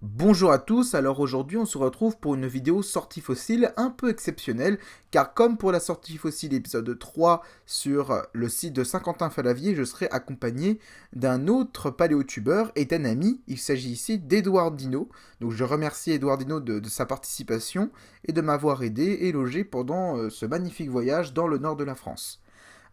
Bonjour à tous, alors aujourd'hui on se retrouve pour une vidéo sortie fossile un peu exceptionnelle, car comme pour la sortie fossile épisode 3 sur le site de Saint-Quentin-Fallavier, je serai accompagné d'un autre paléotubeur et d'un ami, il s'agit ici d'Edouard Dino, donc je remercie Edouard Dino de sa participation et de m'avoir aidé et logé pendant ce magnifique voyage dans le nord de la France.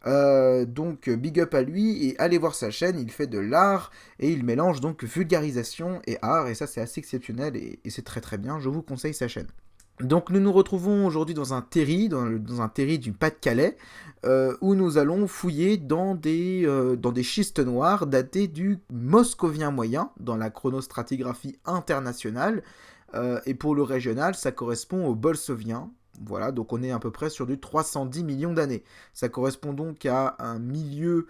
Donc big up à lui et allez voir sa chaîne, il fait de l'art et il mélange donc vulgarisation et art et ça c'est assez exceptionnel et c'est très très bien, je vous conseille sa chaîne. Donc nous nous retrouvons aujourd'hui dans un terri, dans un terri du Pas-de-Calais, où nous allons fouiller dans des schistes noirs datés du Moscovien moyen, dans la chronostratigraphie internationale, et pour le régional, ça correspond au Bolsovien. Voilà, donc on est à peu près sur du 310 millions d'années. Ça correspond donc à un milieu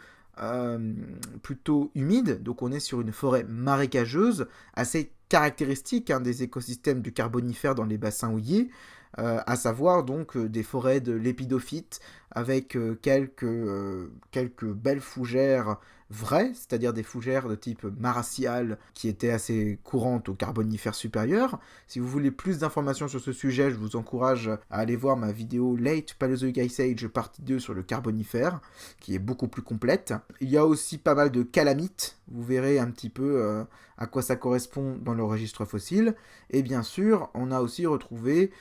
plutôt humide, donc on est sur une forêt marécageuse, assez caractéristique des écosystèmes du Carbonifère dans les bassins houillers, à savoir donc des forêts de l'épidophyte avec quelques belles fougères vraies, c'est-à-dire des fougères de type maracial qui étaient assez courantes au Carbonifère supérieur. Si vous voulez plus d'informations sur ce sujet, je vous encourage à aller voir ma vidéo Late Paleozoic Ice Age partie 2 sur le Carbonifère, qui est beaucoup plus complète. Il y a aussi pas mal de calamites, vous verrez un petit peu à quoi ça correspond dans le registre fossile. Et bien sûr, on a aussi retrouvé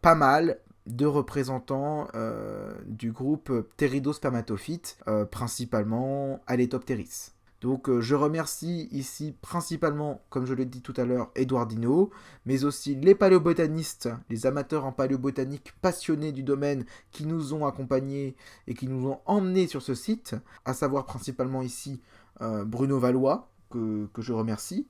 pas mal de représentants du groupe ptéridospermatophytes, principalement Aletopteris. Donc je remercie ici principalement, comme je l'ai dit tout à l'heure, Edouard Dino, mais aussi les paléobotanistes, les amateurs en paléobotanique passionnés du domaine qui nous ont accompagnés et qui nous ont emmenés sur ce site, à savoir principalement ici Bruno Valois, que je remercie.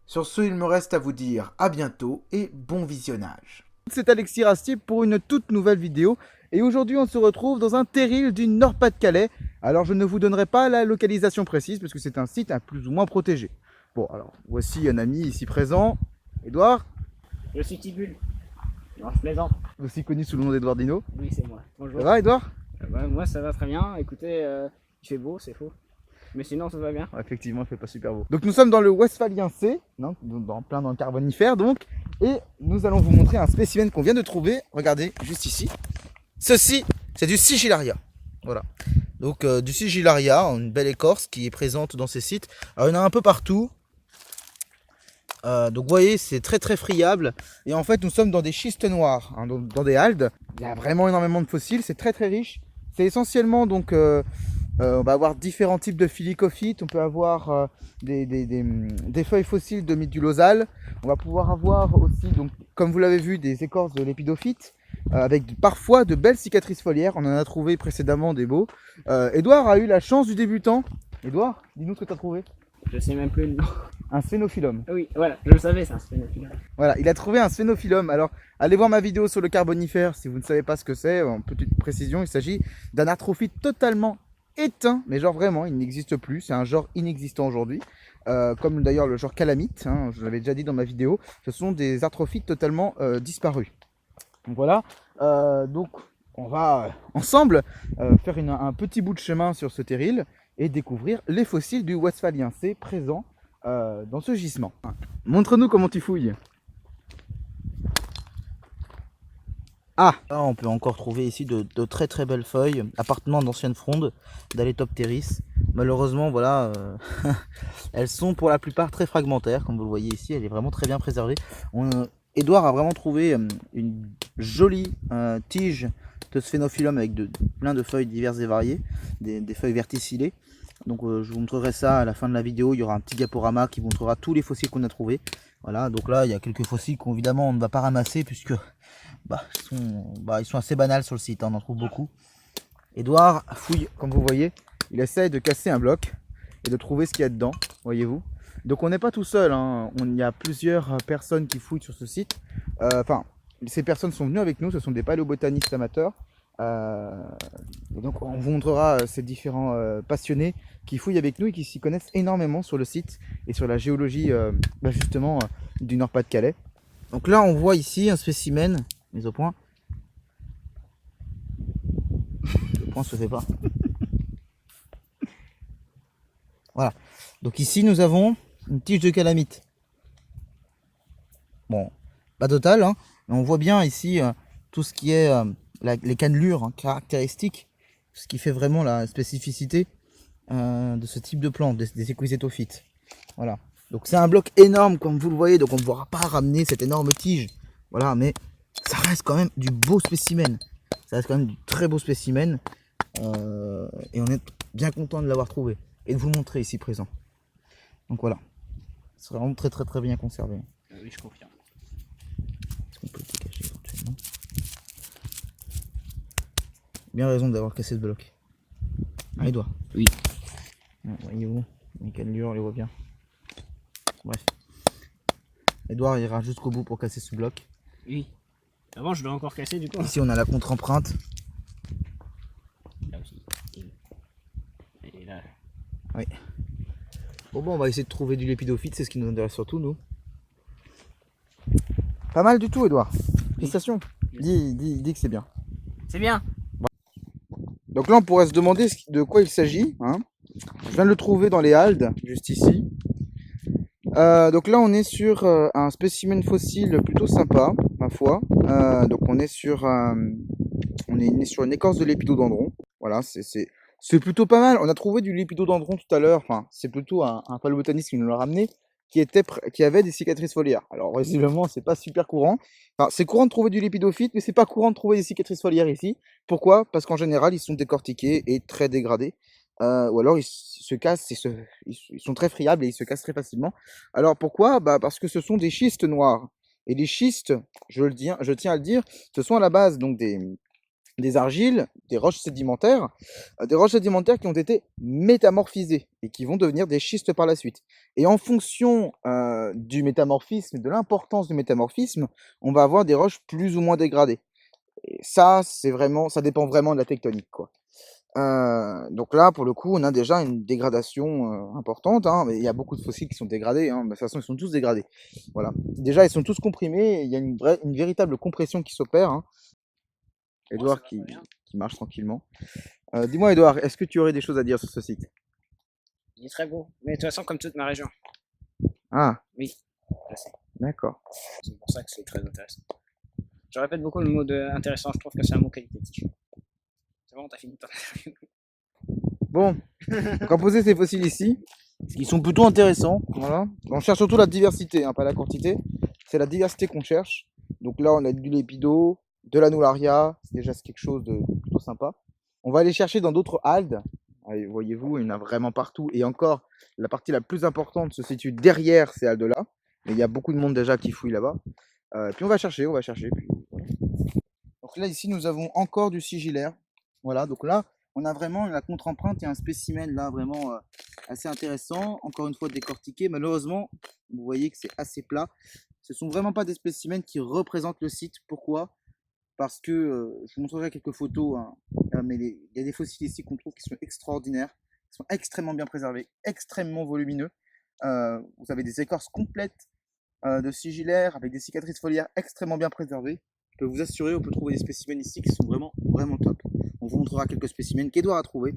Sur ce, il me reste à vous dire à bientôt et bon visionnage. C'est Alexis Rastier pour une toute nouvelle vidéo et aujourd'hui on se retrouve dans un terril du Nord-Pas-de-Calais. Alors je ne vous donnerai pas la localisation précise parce que c'est un site plus ou moins protégé. Bon alors voici un ami ici présent, Edouard. Je suis Tibule. Non, je plaisante. Aussi connu sous le nom d'Edouard Dino. Oui, c'est moi. Bonjour. Ça va Edouard? Moi, ça va très bien. Écoutez, il fait beau, c'est faux. Mais sinon, ça va bien. Effectivement, il fait pas super beau. Donc nous sommes dans le Westphalien C, plein dans le Carbonifère donc, et nous allons vous montrer un spécimen qu'on vient de trouver. Regardez, juste ici. Ceci, c'est du Sigillaria. Voilà. Donc du Sigillaria, une belle écorce qui est présente dans ces sites. Alors il y en a un peu partout. Donc vous voyez, c'est très très friable. Et en fait, nous sommes dans des schistes noirs, dans des haldes. Il y a vraiment énormément de fossiles, c'est très très riche. C'est essentiellement donc... on va avoir différents types de filicophytes, on peut avoir des feuilles fossiles de médulosal, on va pouvoir avoir aussi, donc, comme vous l'avez vu, des écorces de l'épidophyte, avec parfois de belles cicatrices foliaires, on en a trouvé précédemment des beaux. Edouard a eu la chance du débutant. Edouard, dis-nous ce que tu as trouvé. Je sais même plus le nom. Un sphénophilum. Oui, voilà, je le savais, c'est un sphénophile. Voilà, il a trouvé un sphénophilum. Alors, allez voir ma vidéo sur le Carbonifère si vous ne savez pas ce que c'est. En petite précision, il s'agit d'un arthrophyte totalement éteint, mais genre vraiment, il n'existe plus. C'est un genre inexistant aujourd'hui. Comme d'ailleurs le genre calamite, hein, je l'avais déjà dit dans ma vidéo. Ce sont des arthrophytes totalement disparus. Donc voilà. Donc, on va ensemble faire un petit bout de chemin sur ce terril et découvrir les fossiles du Westphalien C présents dans ce gisement. Montre-nous comment tu fouilles. Ah, là on peut encore trouver ici de très très belles feuilles, appartenant d'anciennes frondes d'Aletopteris. Malheureusement, voilà, elles sont pour la plupart très fragmentaires, comme vous le voyez ici, elle est vraiment très bien préservée. Edouard a vraiment trouvé une jolie tige de sphénophilum avec plein de feuilles diverses et variées, des feuilles verticillées. Donc je vous montrerai ça à la fin de la vidéo, il y aura un petit diaporama qui montrera tous les fossiles qu'on a trouvés. Voilà, donc là il y a quelques fossiles qu'évidemment on ne va pas ramasser puisque ils sont assez banals sur le site, hein, on en trouve beaucoup. Edouard fouille, comme vous voyez, il essaye de casser un bloc et de trouver ce qu'il y a dedans, voyez-vous. Donc on n'est pas tout seul, hein. Il y a plusieurs personnes qui fouillent sur ce site. Ces personnes sont venues avec nous, ce sont des paléobotanistes amateurs. Et donc on vous montrera ces différents passionnés qui fouillent avec nous et qui s'y connaissent énormément sur le site et sur la géologie justement du Nord-Pas-de-Calais. Donc là on voit ici un spécimen, mise au point. Le point se fait pas. Voilà. Donc ici nous avons une tige de calamite. Bon, pas total, hein, mais on voit bien ici tout ce qui est les cannelures hein, caractéristiques, ce qui fait vraiment la spécificité de ce type de plante, des équisétophytes. Voilà. Donc c'est un bloc énorme comme vous le voyez, donc on ne pourra pas ramener cette énorme tige. Voilà, mais ça reste quand même du beau spécimen. Ça reste quand même du très beau spécimen. Et on est bien content de l'avoir trouvé et de vous le montrer ici présent. Donc voilà. C'est vraiment très très très bien conservé. Oui, je confirme. Est-ce qu'on peut le cacher éventuellement? Bien raison d'avoir cassé ce bloc. Ah, Edouard. Oui. Voyez-vous, les cannelures, on les voit bien. Bref. Edouard ira jusqu'au bout pour casser ce bloc. Oui. Avant, je dois encore casser du coup. Ici, on a la contre-empreinte. Là aussi. Et là. Oui. Bon, on va essayer de trouver du lépidophyte, c'est ce qui nous intéresse surtout, nous. Pas mal du tout, Edouard. Félicitations. Dis que c'est bien. C'est bien. Donc là, on pourrait se demander de quoi il s'agit. Hein. Je viens de le trouver dans les Haldes, juste ici. Donc là, on est sur un spécimen fossile plutôt sympa, ma foi. Donc on est sur une écorce de lépidodendron. Voilà, c'est plutôt pas mal. On a trouvé du lépidodendron tout à l'heure. Enfin, c'est plutôt un paléobotaniste qui nous l'a ramené, qui avait des cicatrices foliaires. Alors visiblement, c'est pas super courant. Enfin, c'est courant de trouver du lépidophyte, mais c'est pas courant de trouver des cicatrices foliaires ici. Pourquoi? Parce qu'en général, ils sont décortiqués et très dégradés. Ou alors ils se cassent, ils sont très friables et ils se cassent très facilement. Alors pourquoi? Bah parce que ce sont des schistes noirs. Et les schistes, je tiens à le dire, ce sont à la base donc des argiles, des roches sédimentaires qui ont été métamorphisées et qui vont devenir des schistes par la suite. Et en fonction du métamorphisme, de l'importance du métamorphisme, on va avoir des roches plus ou moins dégradées. Et ça, ça dépend vraiment de la tectonique, quoi. Donc là, pour le coup, on a déjà une dégradation importante, hein, mais il y a beaucoup de fossiles qui sont dégradés, hein, de toute façon, ils sont tous dégradés. Voilà. Déjà, ils sont tous comprimés, et il y a une véritable compression qui s'opère. Hein. Edouard qui marche tranquillement. Dis-moi, Edouard, est-ce que tu aurais des choses à dire sur ce site? Il est très beau. Mais de toute façon, comme toute ma région. Ah, Oui. Je sais. d'accord. C'est pour ça que c'est très intéressant. Je répète beaucoup le mot de intéressant. Je trouve que c'est un mot qualitatif. C'est bon, t'as fini ton interview. Bon, on va poser ces fossiles ici. Ils sont plutôt intéressants. Voilà. On cherche surtout la diversité, hein, pas la quantité. C'est la diversité qu'on cherche. Donc là, on a du lépido, de l'anularia. C'est déjà quelque chose de plutôt sympa. On va aller chercher dans d'autres haldes. Voyez-vous, il y en a vraiment partout. Et encore, la partie la plus importante se situe derrière ces haldes-là. Mais il y a beaucoup de monde déjà qui fouille là-bas. Puis on va chercher. Puis, voilà. Donc là, ici, nous avons encore du sigillaire. Voilà, donc là, on a vraiment la contre-empreinte et un spécimen là vraiment assez intéressant. Encore une fois décortiqué. Malheureusement, vous voyez que c'est assez plat. Ce sont vraiment pas des spécimens qui représentent le site. Pourquoi? Parce que je vous montrerai quelques photos, hein, mais il y a des fossiles ici qu'on trouve qui sont extraordinaires, qui sont extrêmement bien préservés, extrêmement volumineux. Vous avez des écorces complètes de sigillaires avec des cicatrices foliaires extrêmement bien préservées. Je peux vous assurer, on peut trouver des spécimens ici qui sont vraiment, vraiment top. On vous montrera quelques spécimens qu'Edouard a trouvé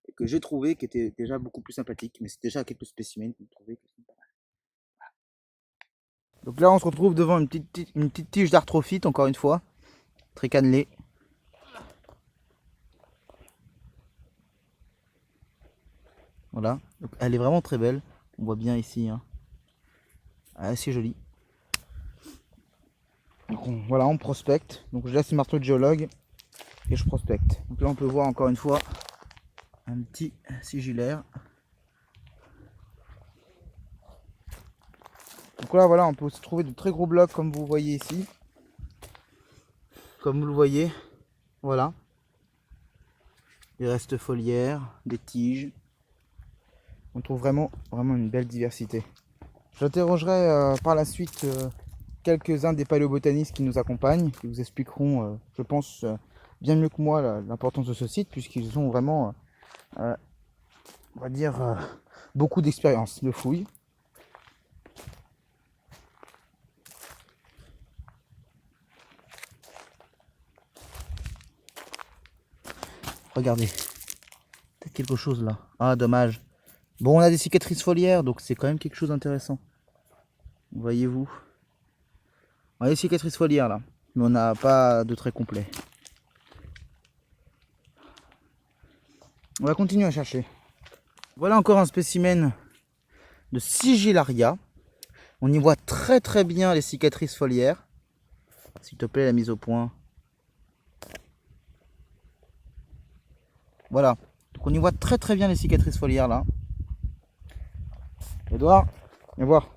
et que j'ai trouvé qui étaient déjà beaucoup plus sympathiques, mais c'est déjà quelques spécimens qu'on trouvait qui sont pas mal. Voilà. Donc là, on se retrouve devant une petite tige d'arthrophyte, encore une fois. Très cannelée. Voilà, donc elle est vraiment très belle. On voit bien ici, hein. Assez jolie. Donc voilà, on prospecte. Donc je laisse le marteau de géologue et je prospecte. Donc là, on peut voir encore une fois un petit sigillaire. Donc là, voilà, on peut aussi trouver de très gros blocs comme vous voyez ici. Comme vous le voyez, voilà. Des restes foliaires, des tiges. On trouve vraiment une belle diversité. J'interrogerai par la suite quelques-uns des paléobotanistes qui nous accompagnent, qui vous expliqueront, je pense, bien mieux que moi l'importance de ce site, puisqu'ils ont vraiment, on va dire, beaucoup d'expérience de fouille. Regardez, peut-être quelque chose là. Ah, dommage. Bon, on a des cicatrices foliaires, donc c'est quand même quelque chose d'intéressant. Voyez-vous. On a les cicatrices foliaires là, mais on n'a pas de trait complet. On va continuer à chercher. Voilà encore un spécimen de Sigillaria. On y voit très très bien les cicatrices foliaires. S'il te plaît, la mise au point. Voilà. Donc on y voit très très bien les cicatrices foliaires là. Edouard, viens voir.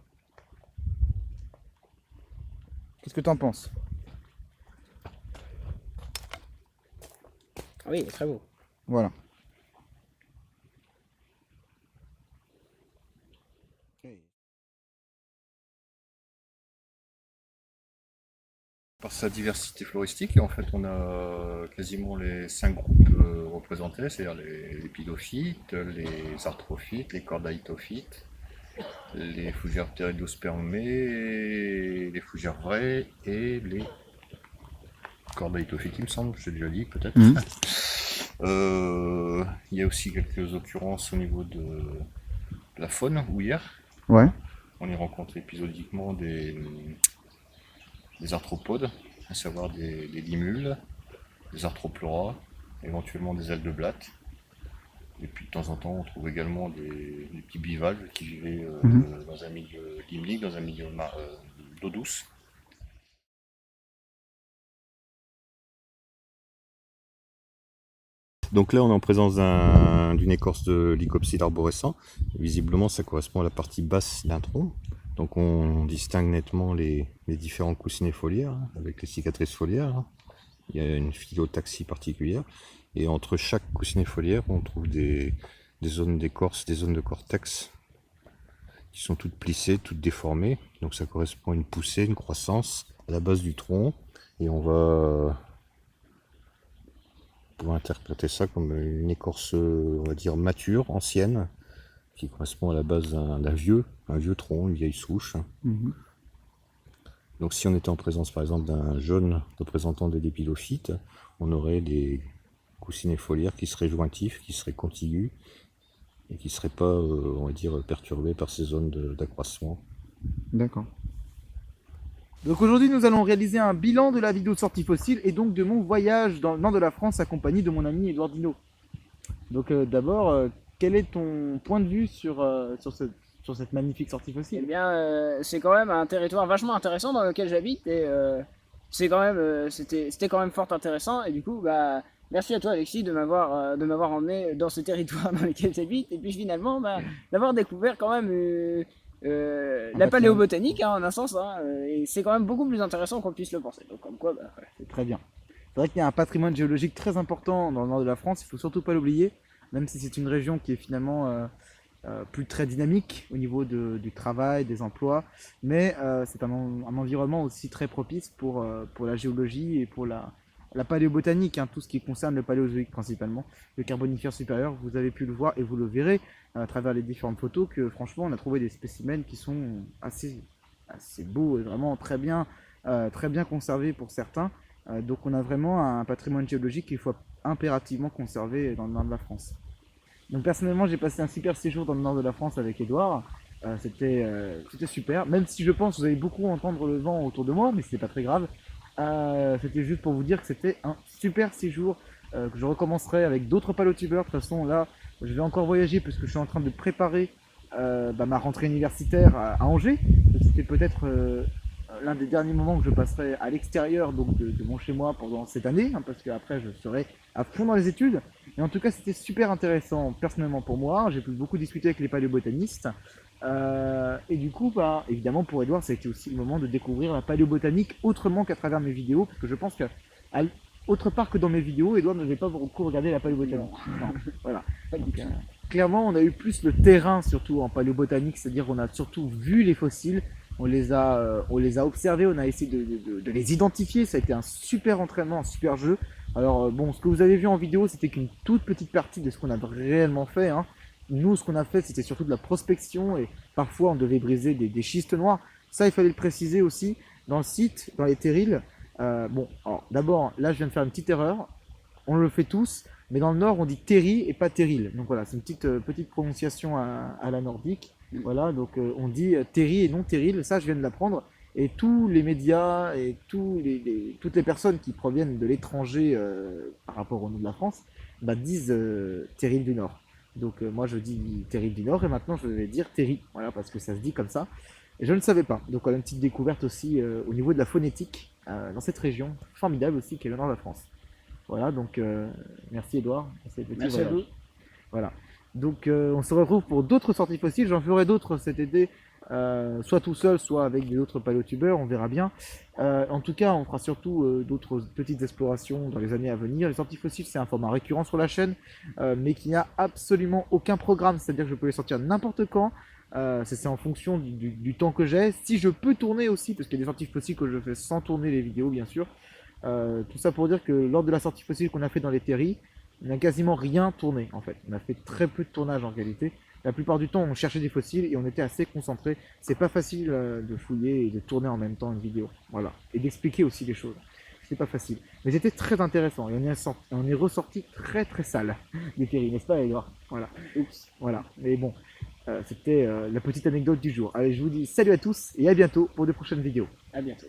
Qu'est-ce que tu en penses? Ah oui, il est très beau. Voilà. Par sa diversité floristique, et en fait on a quasiment les 5 groupes représentés, c'est-à-dire les pidophytes, les arthrophytes, les cordaitophytes, les fougères pteridospermées, les fougères vraies et les cordaitophytes, il me semble, j'ai déjà dit peut-être. Il y a aussi quelques occurrences au niveau de la faune houillère. Ouais. On y rencontre épisodiquement des arthropodes, à savoir des limules, des arthropleura, éventuellement des ailes de blatte. Et puis de temps en temps, on trouve également des petits bivalves qui vivaient dans un milieu limnique, dans un milieu d'eau douce. Donc là, on est en présence d'une écorce de lycopside arborescent. Visiblement, ça correspond à la partie basse d'un tronc. Donc on distingue nettement les différents coussinets foliaires, avec les cicatrices foliaires. Il y a une phyllotaxie particulière. Et entre chaque coussinet foliaire, on trouve des zones d'écorce, des zones de cortex, qui sont toutes plissées, toutes déformées. Donc ça correspond à une poussée, une croissance à la base du tronc. Et on va interpréter ça comme une écorce, on va dire, mature, ancienne, qui correspond à la base d'un vieux tronc, une vieille souche. Donc si on était en présence par exemple d'un jeune représentant des dépilophytes, on aurait des coussinets foliaires qui seraient jointifs, qui seraient contigus, et qui ne seraient pas, on va dire, perturbés par ces zones d'accroissement. D'accord. Donc aujourd'hui nous allons réaliser un bilan de la vidéo de sortie fossile et donc de mon voyage dans le nord de la France accompagné de mon ami Edouard Dino. Donc d'abord, quel est ton point de vue sur cette magnifique sortie Eh fossile? bien, c'est quand même un territoire vachement intéressant dans lequel j'habite et c'est quand même, c'était quand même fort intéressant et du coup, bah, merci à toi Alexis de m'avoir emmené dans ce territoire dans lequel j'habite et puis finalement, bah, d'avoir découvert quand même la paléobotanique hein, en un sens hein, et c'est quand même beaucoup plus intéressant qu'on puisse le penser. Donc comme quoi, bah, voilà. C'est très bien. C'est vrai qu'il y a un patrimoine géologique très important dans le nord de la France, il ne faut surtout pas l'oublier, même si c'est une région qui est finalement plus très dynamique au niveau du travail, des emplois, mais c'est un environnement aussi très propice pour la géologie et pour la paléobotanique, hein, tout ce qui concerne le paléozoïque principalement, le carbonifère supérieur, vous avez pu le voir et vous le verrez à travers les différentes photos que franchement on a trouvé des spécimens qui sont assez beaux et vraiment très bien conservés pour certains. Donc on a vraiment un patrimoine géologique qu'il faut impérativement conserver dans le nord de la France. Donc personnellement j'ai passé un super séjour dans le nord de la France avec Edouard. C'était super, même si je pense que vous allez beaucoup entendre le vent autour de moi, mais c'est pas très grave. C'était juste pour vous dire que c'était un super séjour que je recommencerai avec d'autres palotubeurs. De toute façon là je vais encore voyager parce que je suis en train de préparer ma rentrée universitaire à Angers. C'était peut-être l'un des derniers moments que je passerai à l'extérieur donc de mon chez moi pendant cette année, hein, parce qu'après je serai à fond dans les études. Et en tout cas c'était super intéressant personnellement pour moi, j'ai pu beaucoup discuter avec les paléobotanistes. Et du coup, bah, évidemment pour Edouard, ça a été aussi le moment de découvrir la paléobotanique autrement qu'à travers mes vidéos, parce que je pense que autre part que dans mes vidéos, Edouard ne devait pas beaucoup regarder la paléobotanique. Non, voilà. Donc, clairement, on a eu plus le terrain surtout en paléobotanique, c'est-à-dire on a surtout vu les fossiles, on les a observés, on a essayé de les identifier. Ça a été un super entraînement, un super jeu. Alors bon, ce que vous avez vu en vidéo, c'était qu'une toute petite partie de ce qu'on a réellement fait, hein. Nous, ce qu'on a fait, c'était surtout de la prospection et parfois on devait briser des schistes noirs. Ça, il fallait le préciser aussi. Dans le site, dans les terrils, bon, alors d'abord, là, je viens de faire une petite erreur. On le fait tous, mais dans le nord, on dit terri et pas terril. Donc voilà, c'est une petite prononciation à la nordique. Voilà, donc on dit terri et non terril. Ça, je viens de l'apprendre. Et tous les médias et toutes les personnes qui proviennent de l'étranger par rapport au nom de la France bah, disent Terrils du Nord. Donc moi je dis Terrils du Nord et maintenant je vais dire Terry, voilà, parce que ça se dit comme ça. Et je ne savais pas. Donc on a une petite découverte aussi au niveau de la phonétique dans cette région formidable aussi qui est le nord de la France. Voilà, donc merci Edouard pour ces petits Merci à voyages. vous. Voilà. Donc on se retrouve pour d'autres sorties fossiles. J'en ferai d'autres cet été, soit tout seul, soit avec d'autres paléotubeurs, on verra bien. En tout cas, on fera surtout d'autres petites explorations dans les années à venir. Les sorties fossiles, c'est un format récurrent sur la chaîne, mais qui n'a absolument aucun programme. C'est-à-dire que je peux les sortir n'importe quand. C'est en fonction du temps que j'ai. Si je peux tourner aussi, parce qu'il y a des sorties fossiles que je fais sans tourner les vidéos, bien sûr. Tout ça pour dire que lors de la sortie fossile qu'on a fait dans les terris, on n'a quasiment rien tourné en fait. On a fait très peu de tournage en réalité. La plupart du temps, on cherchait des fossiles et on était assez concentré. C'est pas facile de fouiller et de tourner en même temps une vidéo. Voilà. Et d'expliquer aussi les choses. C'est pas facile. Mais c'était très intéressant et on est ressorti très très sale des terris, n'est-ce pas Edouard? Voilà. Oups. Voilà. Mais bon, c'était la petite anecdote du jour. Allez, je vous dis salut à tous et à bientôt pour de prochaines vidéos. À bientôt.